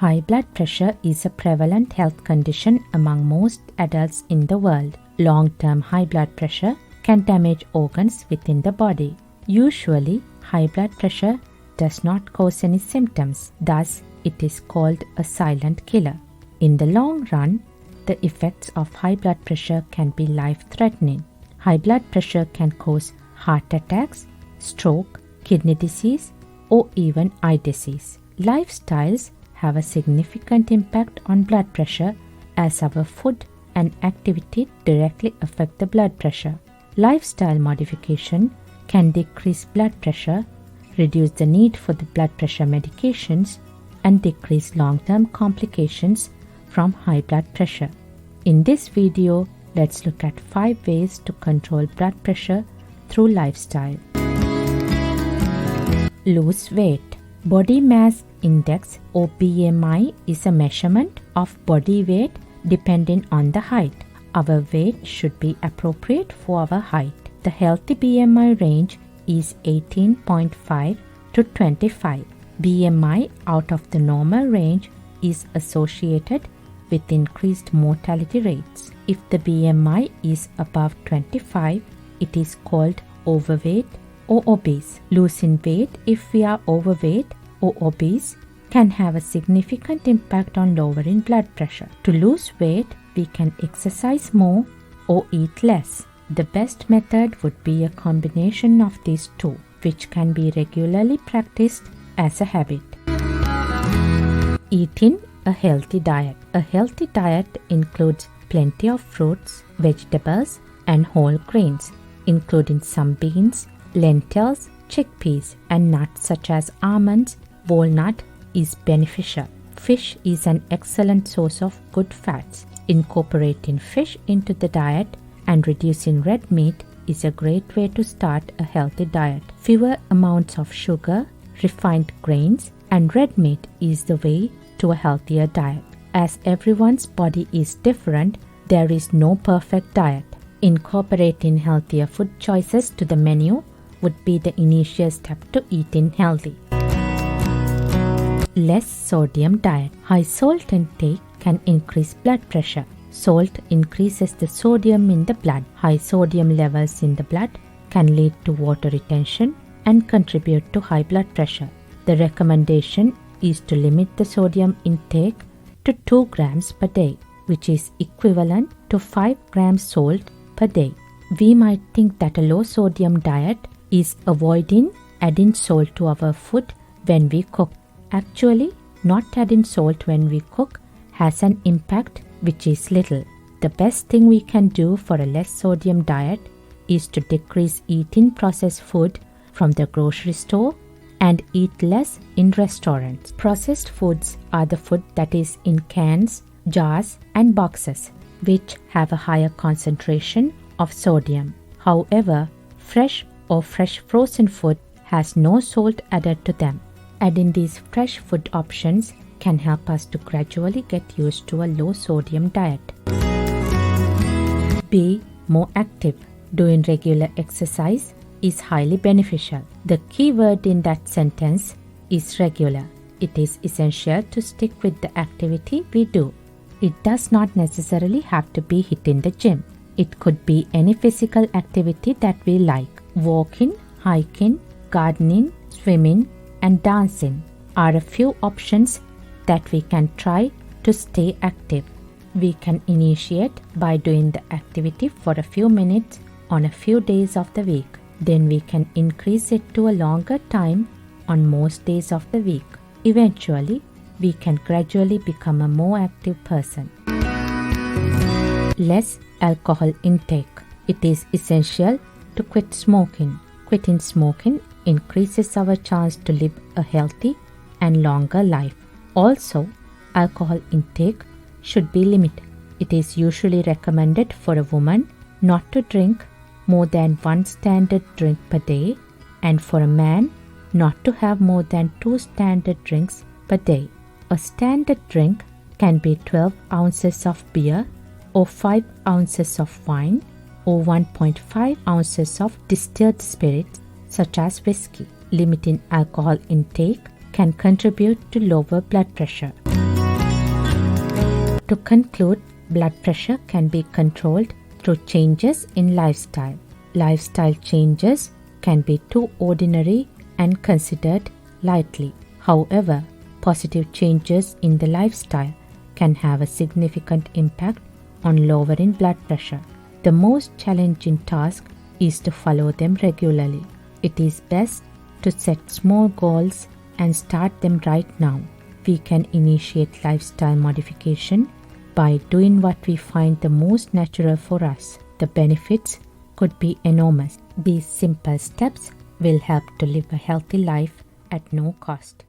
High blood pressure is a prevalent health condition among most adults in the world. Long-term high blood pressure can damage organs within the body. Usually, high blood pressure does not cause any symptoms, thus it is called a silent killer. In the long run, the effects of high blood pressure can be life-threatening. High blood pressure can cause heart attacks, stroke, kidney disease, or even eye disease. Lifestyles have a significant impact on blood pressure as our food and activity directly affect the blood pressure. Lifestyle modification can decrease blood pressure, reduce the need for the blood pressure medications, and decrease long-term complications from high blood pressure. In this video, let's look at 5 ways to control blood pressure through lifestyle. Lose weight. Body mass index or BMI is a measurement of body weight depending on the height. Our weight should be appropriate for our height. The healthy BMI range is 18.5 to 25. BMI out of the normal range is associated with increased mortality rates. If the BMI is above 25, it is called overweight or obese. Losing weight if we are overweight or obese can have a significant impact on lowering blood pressure. To lose weight, we can exercise more or eat less. The best method would be a combination of these two, which can be regularly practiced as a habit. Eating a healthy diet. A healthy diet includes plenty of fruits, vegetables, and whole grains, including some beans, lentils, chickpeas, and nuts such as almonds. Walnut is beneficial. Fish is an excellent source of good fats. Incorporating fish into the diet and reducing red meat is a great way to start a healthy diet. Fewer amounts of sugar, refined grains, and red meat is the way to a healthier diet. As everyone's body is different, there is no perfect diet. Incorporating healthier food choices to the menu would be the initial step to eating healthy. Less sodium diet. High salt intake can increase blood pressure. Salt increases the sodium in the blood. High sodium levels in the blood can lead to water retention and contribute to high blood pressure. The recommendation is to limit the sodium intake to 2 grams per day, which is equivalent to 5 grams salt per day. We might think that a low sodium diet is avoiding adding salt to our food when we cook. Actually, not adding salt when we cook has an impact which is little. The best thing we can do for a less sodium diet is to decrease eating processed food from the grocery store and eat less in restaurants. Processed foods are the food that is in cans, jars, and boxes, which have a higher concentration of sodium. However, fresh or fresh frozen food has no salt added to them. Adding these fresh food options can help us to gradually get used to a low sodium diet. Be more active. Doing regular exercise is highly beneficial. The key word in that sentence is regular. It is essential to stick with the activity we do. It does not necessarily have to be hitting the gym. It could be any physical activity that we like. Walking, hiking, gardening, swimming, and dancing are a few options that we can try to stay active. We can initiate by doing the activity for a few minutes on a few days of the week. Then we can increase it to a longer time on most days of the week. Eventually, we can gradually become a more active person. Less alcohol intake. It is essential to quit smoking. Quitting smoking increases our chance to live a healthy and longer life. Also, alcohol intake should be limited. It is usually recommended for a woman not to drink more than 1 standard drink per day, and for a man not to have more than 2 standard drinks per day. A standard drink can be 12 ounces of beer or 5 ounces of wine or 1.5 ounces of distilled spirits such as whiskey. Limiting alcohol intake can contribute to lower blood pressure. To conclude, blood pressure can be controlled through changes in lifestyle. Lifestyle changes can be too ordinary and considered lightly. However, positive changes in the lifestyle can have a significant impact on lowering blood pressure. The most challenging task is to follow them regularly. It is best to set small goals and start them right now. We can initiate lifestyle modification by doing what we find the most natural for us. The benefits could be enormous. These simple steps will help to live a healthy life at no cost.